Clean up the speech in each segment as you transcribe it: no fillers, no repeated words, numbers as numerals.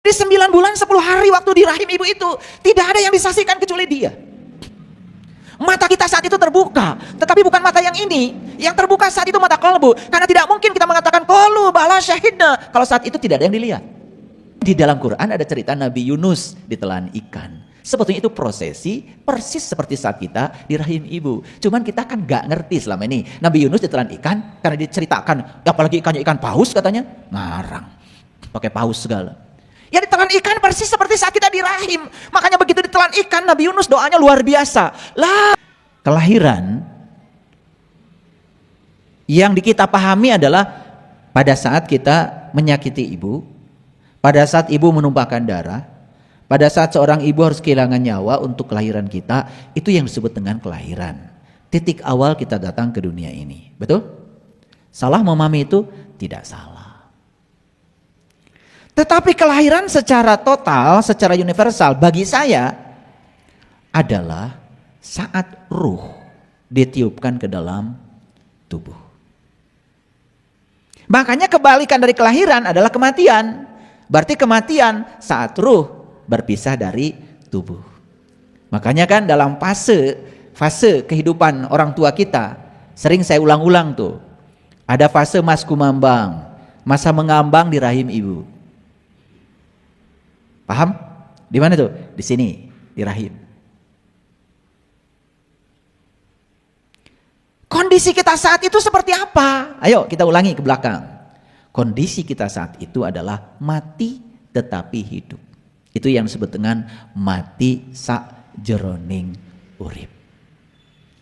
Di 9 bulan 10 hari waktu di rahim ibu itu, tidak ada yang disaksikan kecuali dia. Mata kita saat itu terbuka, tetapi bukan mata yang ini. Yang terbuka saat itu mata kolbu. Karena tidak mungkin kita mengatakan qolu bala syahidna kalau saat itu tidak ada yang dilihat. Di dalam Quran ada cerita Nabi Yunus ditelan ikan. Sebetulnya itu prosesi persis seperti saat kita di rahim ibu. Cuman kita kan gak ngerti selama ini. Nabi Yunus ditelan ikan karena diceritakan, apalagi ikannya ikan paus katanya, ngarang. Pakai paus segala. Ya ditelan ikan persis seperti saat kita di rahim. Makanya begitu ditelan ikan, Nabi Yunus doanya luar biasa. Lah, kelahiran yang kita pahami adalah pada saat kita menyakiti ibu, pada saat ibu menumpahkan darah, pada saat seorang ibu harus kehilangan nyawa untuk kelahiran kita, itu yang disebut dengan kelahiran. Titik awal kita datang ke dunia ini. Betul? Salah memahami itu? Tidak salah. Tetapi kelahiran secara total, secara universal bagi saya adalah saat ruh ditiupkan ke dalam tubuh. Makanya kebalikan dari kelahiran adalah kematian. Berarti kematian saat ruh berpisah dari tubuh. Makanya kan dalam fase kehidupan orang tua kita, sering saya ulang-ulang tuh. Ada fase mas kumambang, masa mengambang di rahim ibu. Paham? Di mana tuh? Di sini, di rahim. Kondisi kita saat itu seperti apa? Ayo kita ulangi ke belakang. Kondisi kita saat itu adalah mati tetapi hidup. Itu yang disebut dengan mati sakjeroning urip.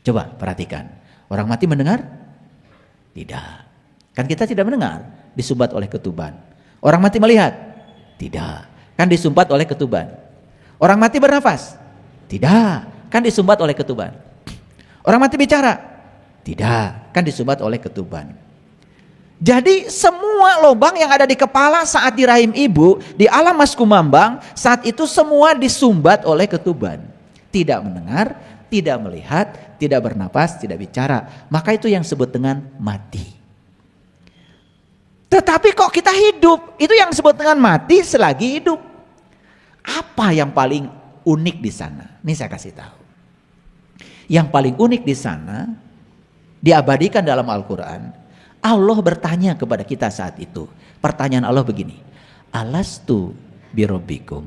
Coba perhatikan. Orang mati mendengar? Tidak. Kan kita tidak mendengar, disumbat oleh ketuban. Orang mati melihat? Tidak. Kan disumbat oleh ketuban. Orang mati bernafas? Tidak, kan disumbat oleh ketuban. Orang mati bicara? Tidak, kan disumbat oleh ketuban. Jadi semua lubang yang ada di kepala saat di rahim ibu, di alam mas kumambang, saat itu semua disumbat oleh ketuban. Tidak mendengar, tidak melihat, tidak bernapas, tidak bicara. Maka itu yang disebut dengan mati. Tetapi kok kita hidup? Itu yang disebut dengan mati selagi hidup. Apa yang paling unik di sana? Ini saya kasih tahu. Yang paling unik di sana diabadikan dalam Al-Quran. Allah bertanya kepada kita saat itu. Pertanyaan Allah begini. Alastu birobbikum?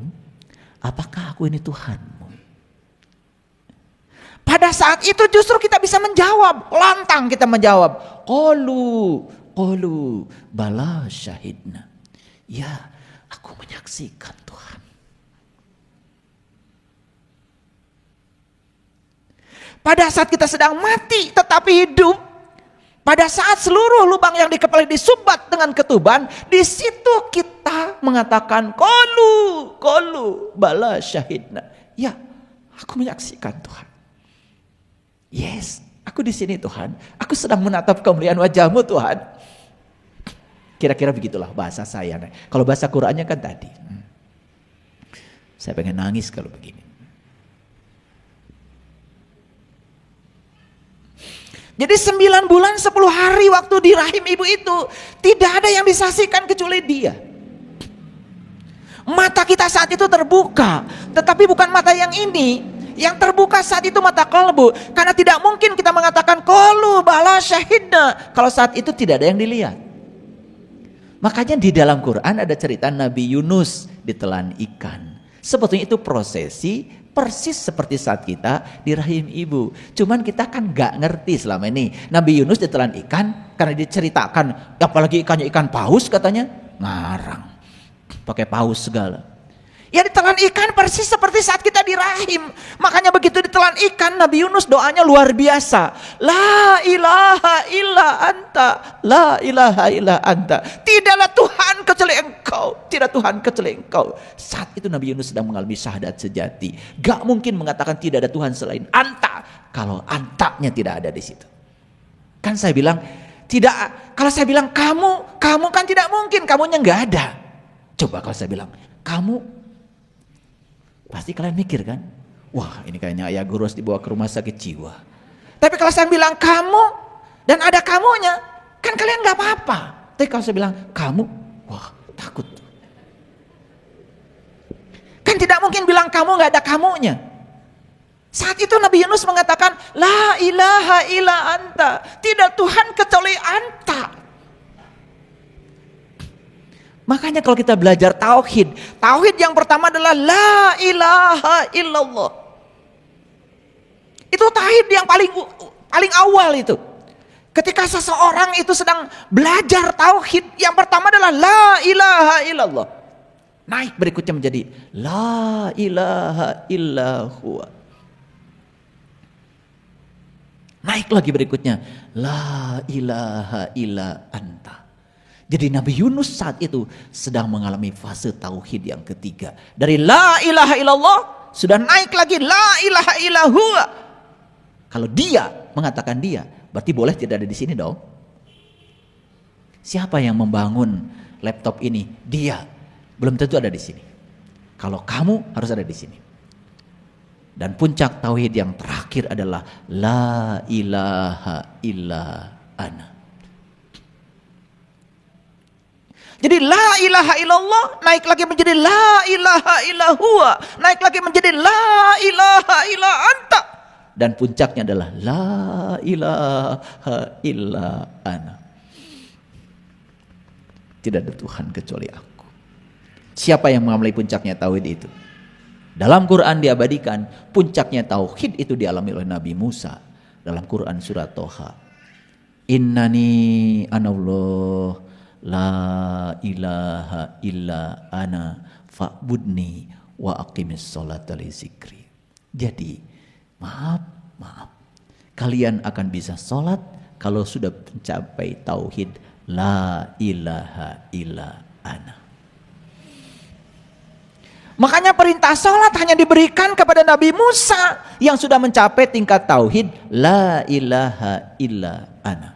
Apakah aku ini Tuhanmu? Pada saat itu justru kita bisa menjawab. Lantang kita menjawab. Qalu bala syahidna. Ya, aku menyaksikan Tuhan. Pada saat kita sedang mati tetapi hidup, pada saat seluruh lubang yang di kepala disumbat dengan ketuban, di situ kita mengatakan qalu bala syahidna. Ya, aku menyaksikan Tuhan. Yes, aku di sini Tuhan. Aku sedang menatap kemuliaan wajah-Mu Tuhan. Kira-kira begitulah bahasa saya. Kalau bahasa Qurannya kan tadi. Saya pengen nangis kalau begini. Jadi 9 bulan 10 hari waktu di rahim ibu itu, tidak ada yang disaksikan kecuali dia. Mata kita saat itu terbuka, tetapi bukan mata yang ini. Yang terbuka saat itu mata kolbu. Karena tidak mungkin kita mengatakan qolu bala syahidna kalau saat itu tidak ada yang dilihat. Makanya di dalam Quran ada cerita Nabi Yunus ditelan ikan. Sebetulnya itu prosesi persis seperti saat kita di rahim ibu. Cuman kita kan gak ngerti selama ini. Nabi Yunus ditelan ikan karena diceritakan, apalagi ikannya ikan paus katanya, ngarang. Pakai paus segala. Ya ditelan ikan persis seperti saat kita di rahim. Makanya begitu ditelan ikan, Nabi Yunus doanya luar biasa. La ilaha illa anta, la ilaha illa anta. Tidaklah Tuhan kecuali Engkau, tidak Tuhan kecuali Engkau. Saat itu Nabi Yunus sedang mengalami syahadat sejati. Gak mungkin mengatakan tidak ada Tuhan selain anta, kalau antanya tidak ada di situ. Kan saya bilang tidak. Kalau saya bilang kamu kan tidak mungkin, kamunya nggak ada. Coba kalau saya bilang kamu, pasti kalian mikir kan, wah ini kayaknya ayah Gurus dibawa ke rumah sakit jiwa. Tapi kalau saya bilang kamu dan ada kamunya, kan kalian gak apa-apa. Tapi kalau saya bilang kamu, wah takut. Jin tidak mungkin bilang kamu, nggak ada kamunya. Saat itu Nabi Yunus mengatakan, la ilaha illa anta, tidak Tuhan kecuali anta. Makanya kalau kita belajar tauhid, tauhid yang pertama adalah la ilaha illallah. Itu tauhid yang paling awal itu. Ketika seseorang itu sedang belajar tauhid, yang pertama adalah la ilaha illallah. Naik berikutnya menjadi la ilaha illallah. Naik lagi berikutnya la ilaha illa anta. Jadi Nabi Yunus saat itu sedang mengalami fase tauhid yang ketiga. Dari la ilaha illallah sudah naik lagi la ilaha illallah. Kalau dia mengatakan dia, berarti boleh tidak ada di sini dong. Siapa yang membangun laptop ini? Dia. Belum tentu ada di sini. Kalau kamu harus ada di sini. Dan puncak tauhid yang terakhir adalah la ilaha illa ana. Jadi la ilaha illallah naik lagi menjadi la ilaha illa huwa, naik lagi menjadi la ilaha illa anta, dan puncaknya adalah la ilaha illa ana. Tidak ada Tuhan kecuali aku. Siapa yang mengalami puncaknya tauhid itu? Dalam Quran diabadikan puncaknya tauhid itu dialami oleh Nabi Musa dalam Quran surat Toha. Innani anallah la ilaha illa ana fa'budni wa aqimis sholata li zikri. Jadi maaf, kalian akan bisa sholat kalau sudah mencapai tauhid la ilaha illa ana. Makanya perintah sholat hanya diberikan kepada Nabi Musa yang sudah mencapai tingkat tauhid la ilaha illa ana.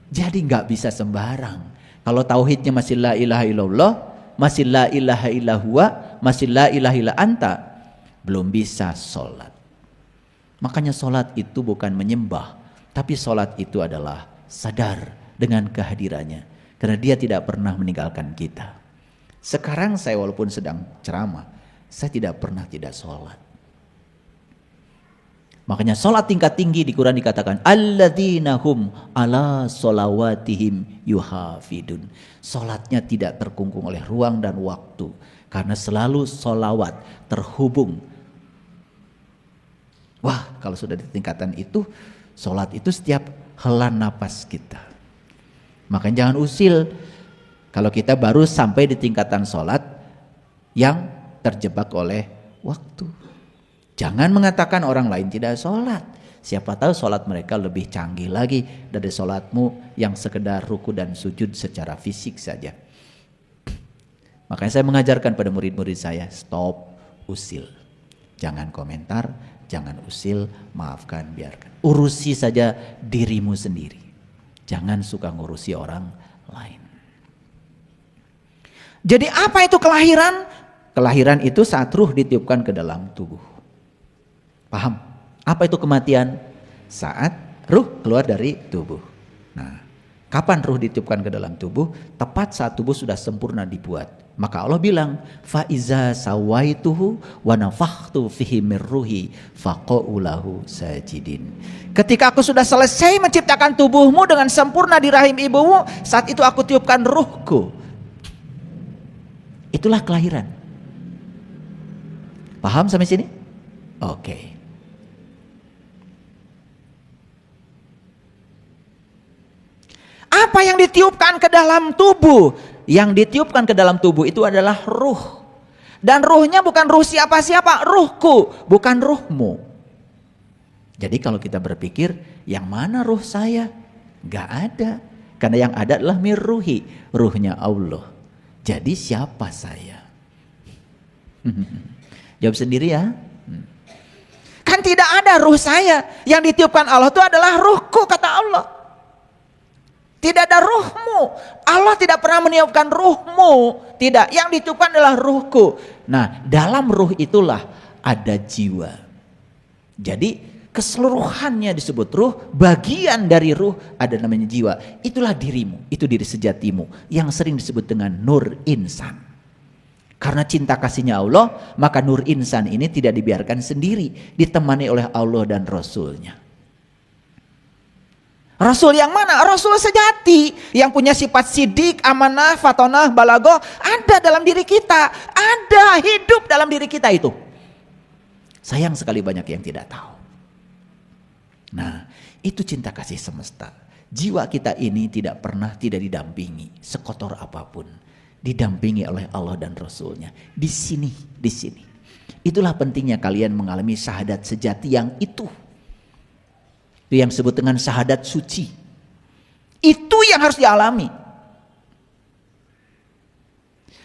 Jadi nggak bisa sembarang. Kalau tauhidnya masih la ilaha illallah, masih la ilaha illa huwa, masih la ilaha illa anta, belum bisa sholat. Makanya sholat itu bukan menyembah, tapi sholat itu adalah sadar dengan kehadirannya, karena dia tidak pernah meninggalkan kita. Sekarang saya walaupun sedang ceramah, saya tidak pernah tidak sholat. Makanya sholat tingkat tinggi di Quran dikatakan alladzina hum ala sholawatihim yuhafidun. Sholatnya tidak terkungkung oleh ruang dan waktu, karena selalu sholawat terhubung. Wah, kalau sudah di tingkatan itu, sholat itu setiap hela napas kita. Makanya jangan usil kalau kita baru sampai di tingkatan sholat yang terjebak oleh waktu. Jangan mengatakan orang lain tidak sholat. Siapa tahu sholat mereka lebih canggih lagi dari sholatmu yang sekedar ruku dan sujud secara fisik saja. Makanya saya mengajarkan pada murid-murid saya, stop usil. Jangan komentar, jangan usil, maafkan, biarkan. Urusi saja dirimu sendiri. Jangan suka ngurusi orang lain. Jadi apa itu kelahiran? Kelahiran itu saat ruh ditiupkan ke dalam tubuh. Paham? Apa itu kematian? Saat ruh keluar dari tubuh. Nah, kapan ruh ditiupkan ke dalam tubuh? Tepat saat tubuh sudah sempurna dibuat. Maka Allah bilang, fa iza sawaituhu wa nafakhtu fihi mir ruhi faqa'u lahu sajidin. Ketika aku sudah selesai menciptakan tubuhmu dengan sempurna di rahim ibumu, saat itu aku tiupkan ruhku. Itulah kelahiran. Paham sampai sini? Oke. Apa yang ditiupkan ke dalam tubuh? Yang ditiupkan ke dalam tubuh itu adalah ruh. Dan ruhnya bukan ruh siapa-siapa, ruhku, bukan ruhmu. Jadi kalau kita berpikir, yang mana ruh saya? Gak ada. Karena yang ada adalah mirruhi, ruhnya Allah. Jadi siapa saya? Jawab sendiri ya. Kan tidak ada ruh saya. Yang ditiupkan Allah itu adalah ruhku, kata Allah. Tidak ada ruhmu. Allah tidak pernah meniupkan ruhmu. Tidak, yang ditiupkan adalah ruhku. Nah, dalam ruh itulah ada jiwa. Jadi keseluruhannya disebut ruh. Bagian dari ruh ada namanya jiwa. Itulah dirimu, itu diri sejatimu, yang sering disebut dengan nur insan. Karena cinta kasihnya Allah, maka nur insan ini tidak dibiarkan sendiri, ditemani oleh Allah dan Rasulnya. Rasul yang mana? Rasul sejati yang punya sifat sidik, amanah, fatonah, balagoh ada dalam diri kita, ada hidup dalam diri kita itu. Sayang sekali banyak yang tidak tahu. Nah, itu cinta kasih semesta. Jiwa kita ini tidak pernah tidak didampingi sekotor apapun, didampingi oleh Allah dan Rasulnya. Di sini. Itulah pentingnya kalian mengalami syahadat sejati yang itu yang disebut dengan syahadat suci. Itu yang harus dialami.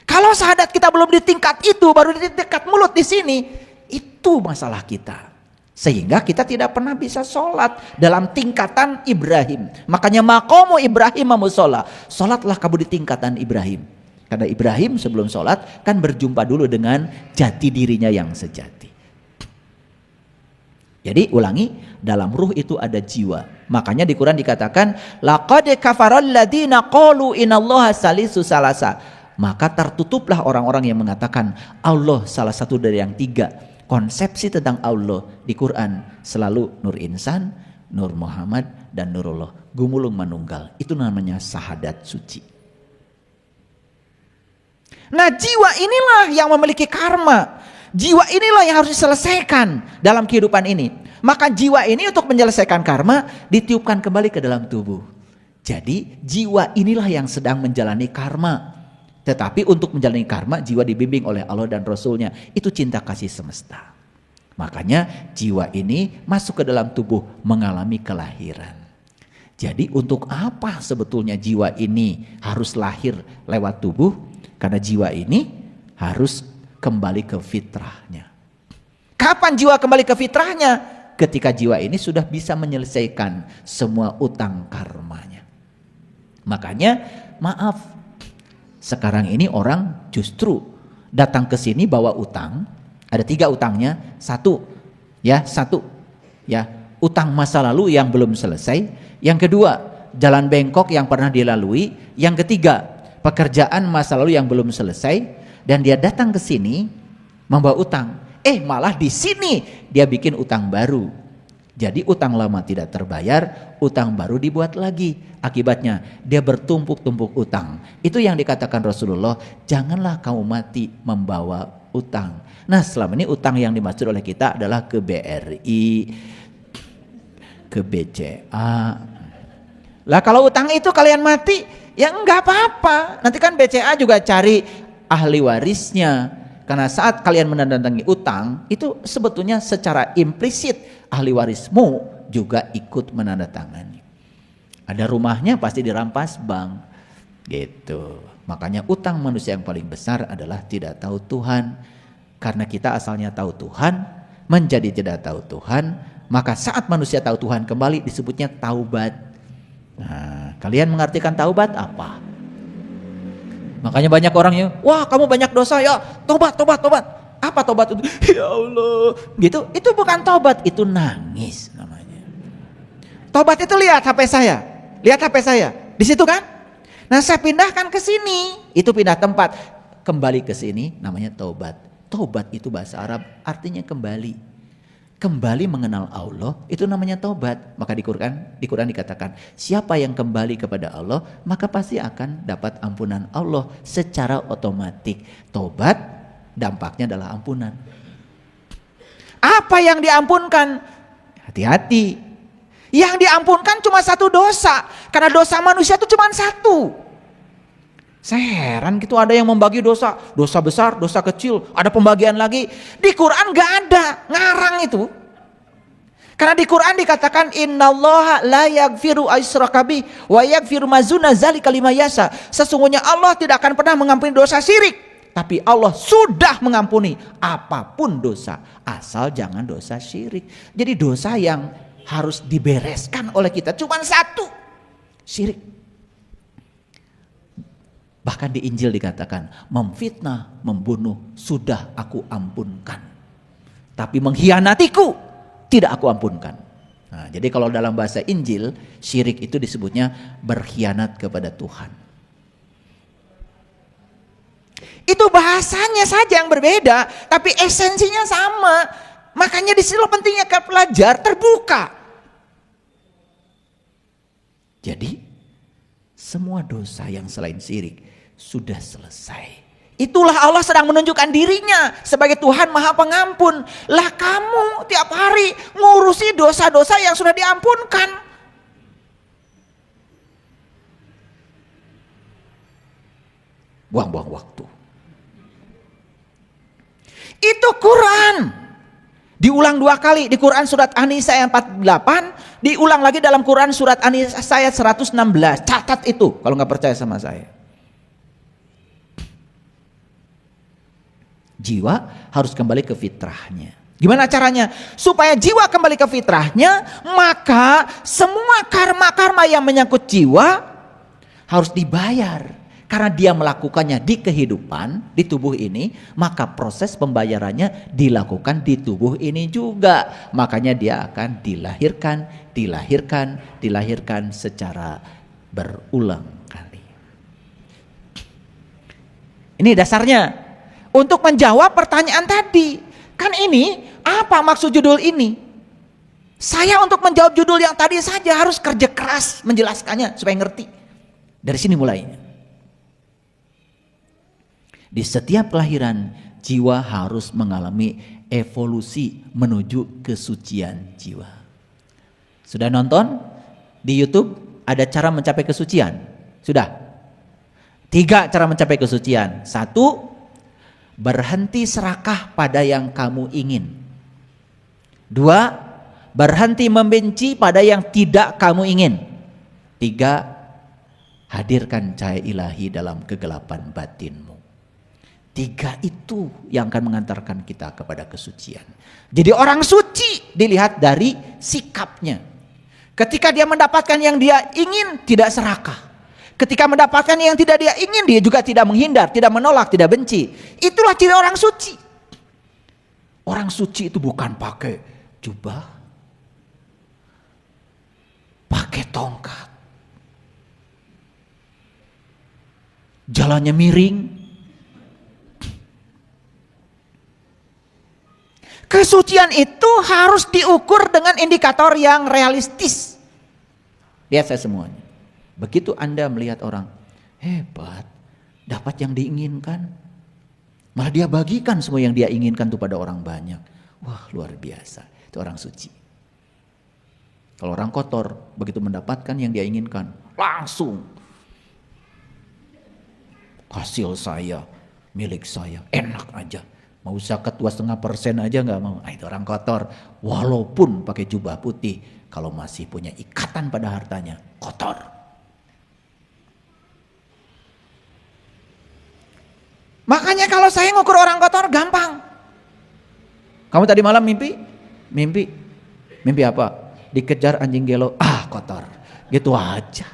Kalau syahadat kita belum di tingkat itu, baru di tingkat mulut di sini, itu masalah kita. Sehingga kita tidak pernah bisa sholat dalam tingkatan Ibrahim. Makanya maqamu Ibrahim musola. Sholatlah kamu di tingkatan Ibrahim. Karena Ibrahim sebelum sholat kan berjumpa dulu dengan jati dirinya yang sejati. Jadi ulangi, dalam ruh itu ada jiwa. Makanya di Quran dikatakan laqad kafaral ladzina qalu inallaha salisu salasa. Maka tertutuplah orang-orang yang mengatakan Allah salah satu dari yang tiga. Konsepsi tentang Allah di Quran selalu Nur Insan, Nur Muhammad, dan Nurullah. Gumulung manunggal. Itu namanya syahadat suci. Nah, jiwa inilah yang memiliki karma. Jiwa inilah yang harus diselesaikan dalam kehidupan ini. Maka jiwa ini untuk menyelesaikan karma ditiupkan kembali ke dalam tubuh. Jadi jiwa inilah yang sedang menjalani karma. Tetapi untuk menjalani karma jiwa dibimbing oleh Allah dan Rasulnya. Itu cinta kasih semesta. Makanya jiwa ini masuk ke dalam tubuh mengalami kelahiran. Jadi untuk apa sebetulnya jiwa ini harus lahir lewat tubuh? Karena jiwa ini harus kembali ke fitrahnya. Kapan jiwa kembali ke fitrahnya? Ketika jiwa ini sudah bisa menyelesaikan semua utang karmanya. Makanya maaf, sekarang ini orang justru datang ke sini bawa utang. Ada 3 utangnya. Satu, utang masa lalu yang belum selesai. Yang kedua, jalan bengkok yang pernah dilalui. Yang ketiga, pekerjaan masa lalu yang belum selesai. Dan dia datang ke sini membawa utang. Malah di sini dia bikin utang baru. Jadi utang lama tidak terbayar, utang baru dibuat lagi. Akibatnya dia bertumpuk-tumpuk utang. Itu yang dikatakan Rasulullah, janganlah kamu mati membawa utang. Nah, selama ini utang yang dimaksud oleh kita adalah ke BRI, ke BCA. Lah kalau utang itu kalian mati, ya enggak apa-apa. Nanti kan BCA juga cari ahli warisnya. Karena saat kalian menandatangani utang, itu sebetulnya secara implisit ahli warismu juga ikut menandatangani. Ada rumahnya pasti dirampas bank. Gitu. Makanya utang manusia yang paling besar adalah tidak tahu Tuhan. Karena kita asalnya tahu Tuhan, menjadi tidak tahu Tuhan, maka saat manusia tahu Tuhan kembali disebutnya taubat. Nah, kalian mengartikan taubat apa? Makanya banyak orangnya, wah kamu banyak dosa ya, tobat. Apa tobat itu? Ya Allah, gitu. Itu bukan tobat, itu nangis namanya. Tobat itu lihat HP saya, di situ kan? Nah saya pindahkan ke sini, itu pindah tempat, kembali ke sini, namanya tobat. Tobat itu bahasa Arab, artinya kembali. Kembali mengenal Allah itu namanya tobat. Maka di Quran dikatakan siapa yang kembali kepada Allah maka pasti akan dapat ampunan Allah secara otomatis. Tobat dampaknya adalah ampunan. Apa yang diampunkan? Hati-hati. Yang diampunkan cuma 1 dosa. Karena dosa manusia itu cuma 1. Saya heran gitu ada yang membagi dosa besar, dosa kecil, ada pembagian lagi. Di Quran gak ada, ngarang itu. Karena di Quran dikatakan innallaha la yaghfiru aysyraka bih wa yaghfiru ma duna dzalika liman yasha. Sesungguhnya Allah tidak akan pernah mengampuni dosa syirik, tapi Allah sudah mengampuni apapun dosa, asal jangan dosa syirik. Jadi dosa yang harus dibereskan oleh kita cuma 1, syirik. Bahkan di Injil dikatakan memfitnah, membunuh sudah aku ampunkan. Tapi mengkhianatiku tidak aku ampunkan. Nah, jadi kalau dalam bahasa Injil syirik itu disebutnya berkhianat kepada Tuhan. Itu bahasanya saja yang berbeda, tapi esensinya sama. Makanya di sini pentingnya kita belajar terbuka. Jadi semua dosa yang selain syirik sudah selesai. Itulah Allah sedang menunjukkan dirinya sebagai Tuhan Maha Pengampun. Lah kamu tiap hari ngurusi dosa-dosa yang sudah diampunkan. Buang-buang waktu. Itu Quran. Diulang 2 kali di Quran surat An-Nisa ayat 48, diulang lagi dalam Quran surat An-Nisa ayat 116. Catat itu kalau nggak percaya sama saya. Jiwa harus kembali ke fitrahnya. Gimana caranya? Supaya jiwa kembali ke fitrahnya, maka semua karma-karma yang menyangkut jiwa harus dibayar. Karena dia melakukannya di kehidupan, di tubuh ini, maka proses pembayarannya dilakukan di tubuh ini juga. Makanya dia akan dilahirkan secara berulang kali. Ini dasarnya. Untuk menjawab pertanyaan tadi. Kan ini, apa maksud judul ini? Saya untuk menjawab judul yang tadi saja harus kerja keras menjelaskannya supaya ngerti. Dari sini mulainya. Di setiap kelahiran jiwa harus mengalami evolusi menuju kesucian jiwa. Sudah nonton di YouTube ada cara mencapai kesucian? Sudah. 3 cara mencapai kesucian. 1, berhenti serakah pada yang kamu ingin. 2, berhenti membenci pada yang tidak kamu ingin. 3, hadirkan cahaya ilahi dalam kegelapan batinmu. 3 itu yang akan mengantarkan kita kepada kesucian. Jadi orang suci dilihat dari sikapnya. Ketika dia mendapatkan yang dia ingin, tidak serakah. Ketika mendapatkan yang tidak dia ingin, dia juga tidak menghindar, tidak menolak, tidak benci. Itulah ciri orang suci. Orang suci itu bukan pakai jubah, pakai tongkat, jalannya miring. Kesucian itu harus diukur dengan indikator yang realistis. Lihat saya semuanya. Begitu Anda melihat orang hebat, dapat yang diinginkan, malah dia bagikan semua yang dia inginkan itu pada orang banyak. Wah, luar biasa. Itu orang suci. Kalau orang kotor, begitu mendapatkan yang dia inginkan, langsung hasil saya, milik saya, enak aja. Mau zakat 2,5% aja nggak mau. Itu orang kotor. Walaupun pakai jubah putih, kalau masih punya ikatan pada hartanya, kotor. Makanya kalau saya ngukur orang kotor gampang. Kamu tadi malam mimpi apa? Dikejar anjing gelo, kotor. Gitu aja.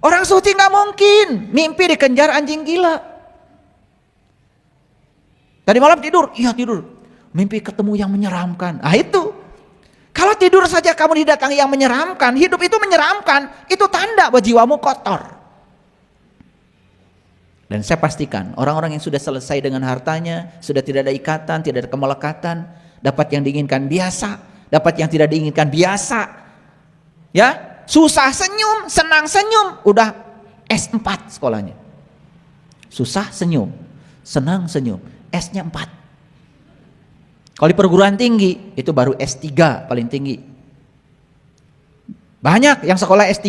Orang suci nggak mungkin mimpi dikejar anjing gila. Tadi malam tidur, iya tidur. Mimpi ketemu yang menyeramkan. Itu. Kalau tidur saja kamu didatangi yang menyeramkan, hidup itu menyeramkan, itu tanda bahwa jiwamu kotor. Dan saya pastikan orang-orang yang sudah selesai dengan hartanya, sudah tidak ada ikatan, tidak ada kemelekatan, dapat yang diinginkan biasa, dapat yang tidak diinginkan biasa. Ya, susah senyum, senang senyum, udah S4 sekolahnya. Susah senyum, senang senyum. S-nya 4. Kalau di perguruan tinggi itu baru S3 paling tinggi. Banyak yang sekolah S3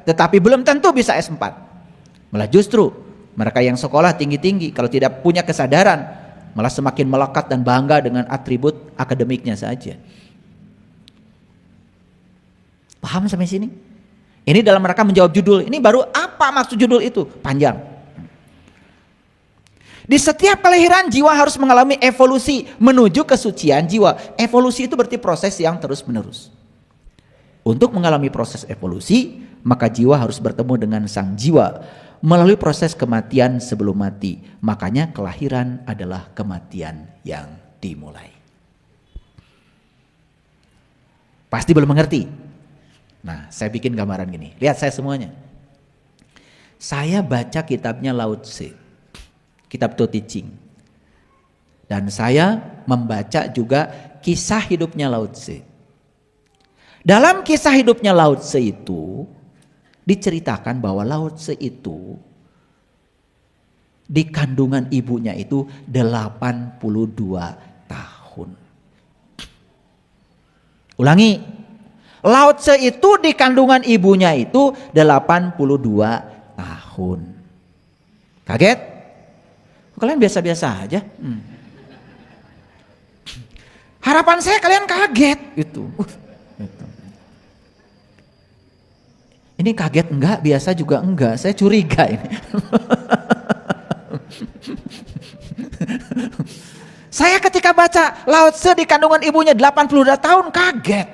tetapi belum tentu bisa S4. Malah justru mereka yang sekolah tinggi-tinggi kalau tidak punya kesadaran malah semakin melekat dan bangga dengan atribut akademiknya saja. Paham sampai sini? Ini dalam rangka menjawab judul. Ini baru apa maksud judul itu? Panjang. Di setiap kelahiran jiwa harus mengalami evolusi menuju kesucian jiwa. Evolusi itu berarti proses yang terus menerus. Untuk mengalami proses evolusi, maka jiwa harus bertemu dengan sang jiwa melalui proses kematian sebelum mati. Makanya kelahiran adalah kematian yang dimulai. Pasti belum mengerti? Nah, saya bikin gambaran gini. Lihat saya semuanya. Saya baca kitabnya Lao Tse. kitab To Teaching. Dan saya membaca juga kisah hidupnya Lao Tse. Dalam kisah hidupnya Lao Tse itu diceritakan bahwa Lao Tse itu di kandungan ibunya itu 82 tahun. Ulangi, Lao Tse itu di kandungan ibunya itu 82 tahun. Kaget? Kalian biasa-biasa aja. Harapan saya kalian kaget gitu. Ini kaget enggak, biasa juga enggak. Saya curiga ini. Saya ketika baca Lao Tse di kandungan ibunya 82 tahun kaget.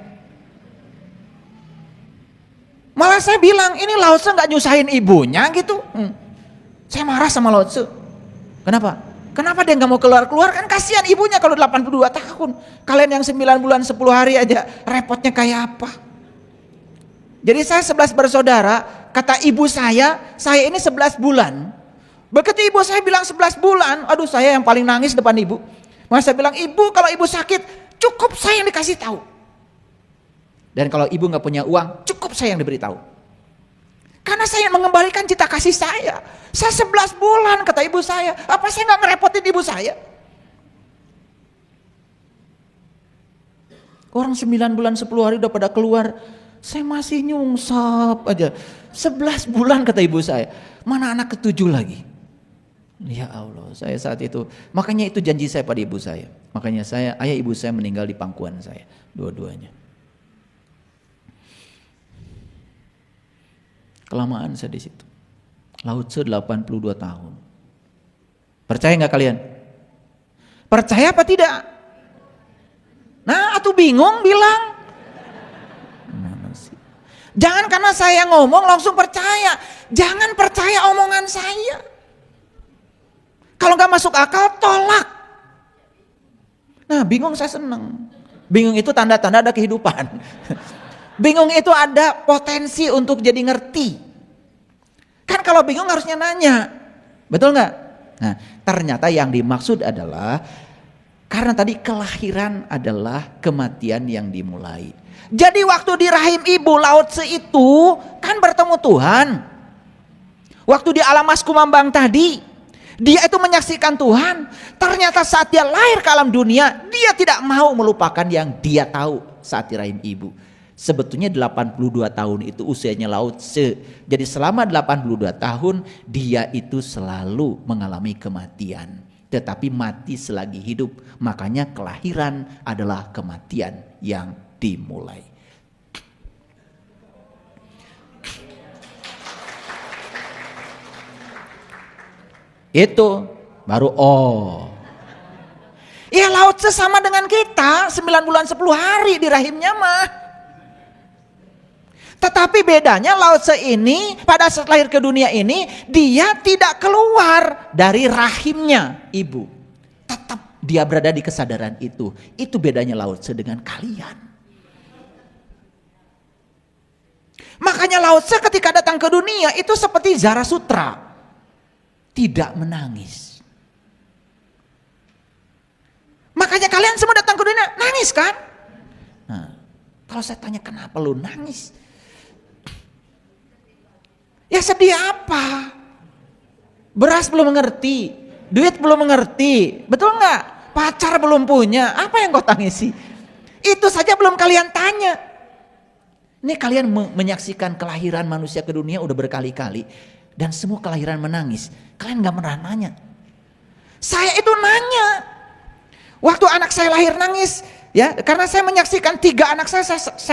Malah saya bilang ini Lao Tse gak nyusahin ibunya gitu. Saya marah sama Lao Tse. Kenapa? Kenapa dia gak mau keluar-keluar? Kan kasihan ibunya kalau 82 tahun. Kalian yang 9 bulan 10 hari aja repotnya kayak apa? Jadi saya 11 bersaudara, kata ibu saya ini 11 bulan. Begitu ibu saya bilang 11 bulan, aduh saya yang paling nangis depan ibu. Maka saya bilang, ibu kalau ibu sakit cukup saya yang dikasih tahu. Dan kalau ibu gak punya uang cukup saya yang diberitahu. Karena saya mengembalikan cita kasih saya. Saya 11 bulan kata ibu saya, apa saya gak ngerepotin ibu saya? Orang 9 bulan 10 hari udah pada keluar, saya masih nyungsap aja. 11 bulan kata ibu saya, mana anak ke-7 lagi? Ya Allah, saya saat itu, makanya itu janji saya pada ibu saya. Makanya ayah ibu saya meninggal di pangkuan saya, dua-duanya. Kelamaan saya di situ. Lao Tse 82 tahun. Percaya nggak kalian? Percaya apa tidak? Nah, atau bingung bilang. Jangan karena saya ngomong langsung percaya. Jangan percaya omongan saya. Kalau nggak masuk akal, tolak. Nah, bingung saya seneng. Bingung itu tanda-tanda ada kehidupan. Bingung itu ada potensi untuk jadi ngerti. Kan kalau bingung harusnya nanya. Betul nggak? Nah, ternyata yang dimaksud adalah karena tadi kelahiran adalah kematian yang dimulai. Jadi waktu di rahim ibu Lao Tse itu kan bertemu Tuhan. Waktu di alam mas kumambang tadi, dia itu menyaksikan Tuhan. Ternyata saat dia lahir ke alam dunia, dia tidak mau melupakan yang dia tahu saat di rahim ibu. Sebetulnya 82 tahun itu usianya Lao Tse. Jadi selama 82 tahun dia itu selalu mengalami kematian. Tetapi mati selagi hidup. Makanya kelahiran adalah kematian yang dimulai. Itu baru Ya Lao Tse sama dengan kita 9 bulan 10 hari di rahimnya mah. Tetapi bedanya Lao Tse ini pada saat lahir ke dunia ini dia tidak keluar dari rahimnya ibu. Tetap dia berada di kesadaran itu. Itu bedanya Lao Tse dengan kalian. Makanya Lao Tse ketika datang ke dunia itu seperti Zarasutra. Tidak menangis. Makanya kalian semua datang ke dunia nangis kan? Nah, kalau saya tanya kenapa lu nangis? Ya sedih apa? Beras belum mengerti, duit belum mengerti, betul nggak? Pacar belum punya, apa yang kau tangisi? Itu saja belum kalian tanya. Ini kalian menyaksikan kelahiran manusia ke dunia udah berkali-kali dan semua kelahiran menangis. Kalian nggak pernah nanya. Saya itu nanya. Waktu anak saya lahir nangis, ya karena saya menyaksikan 3 anak saya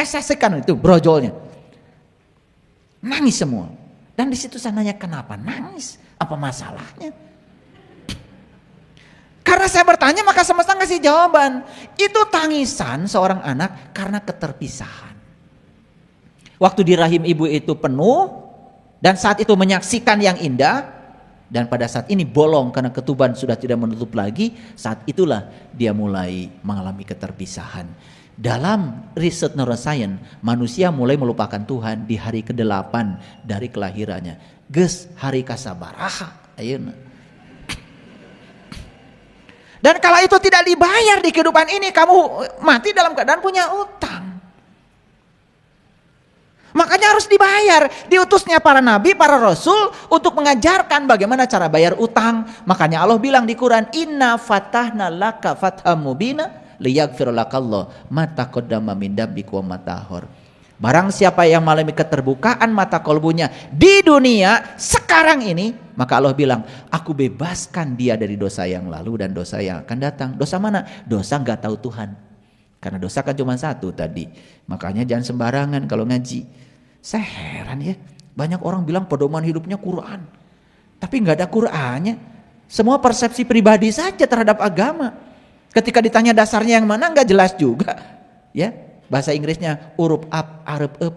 saksikan itu brojolnya, nangis semua. Dan di situ saya nanya kenapa nangis? Apa masalahnya? Karena saya bertanya maka semesta ngasih jawaban. Itu tangisan seorang anak karena keterpisahan. Waktu di rahim ibu itu penuh dan saat itu menyaksikan yang indah dan pada saat ini bolong karena ketuban sudah tidak menutup lagi, saat itulah dia mulai mengalami keterpisahan. Dalam riset neuroscience, manusia mulai melupakan Tuhan di hari ke-8 dari kelahirannya. Geus hari kasabaraha ayeuna. Dan kalau itu tidak dibayar di kehidupan ini, kamu mati dalam keadaan punya utang. Makanya harus dibayar. Diutusnya para nabi, para rasul untuk mengajarkan bagaimana cara bayar utang. Makanya Allah bilang di Quran, inna fatahna laka fatham mubina liyaghfir lakallahu ma taqaddama min dambika wa ma ta'akhkhar. Barang siapa yang mengalami keterbukaan mata kolbunya di dunia sekarang ini, maka Allah bilang, aku bebaskan dia dari dosa yang lalu dan dosa yang akan datang. Dosa mana? Dosa nggak tahu Tuhan. Karena dosa kan cuma satu tadi. Makanya jangan sembarangan kalau ngaji. Saya heran ya, banyak orang bilang pedoman hidupnya Quran, tapi nggak ada Qurannya. Semua persepsi pribadi saja terhadap agama. Ketika ditanya dasarnya yang mana, nggak jelas juga. Ya, bahasa Inggrisnya urup up, arep up.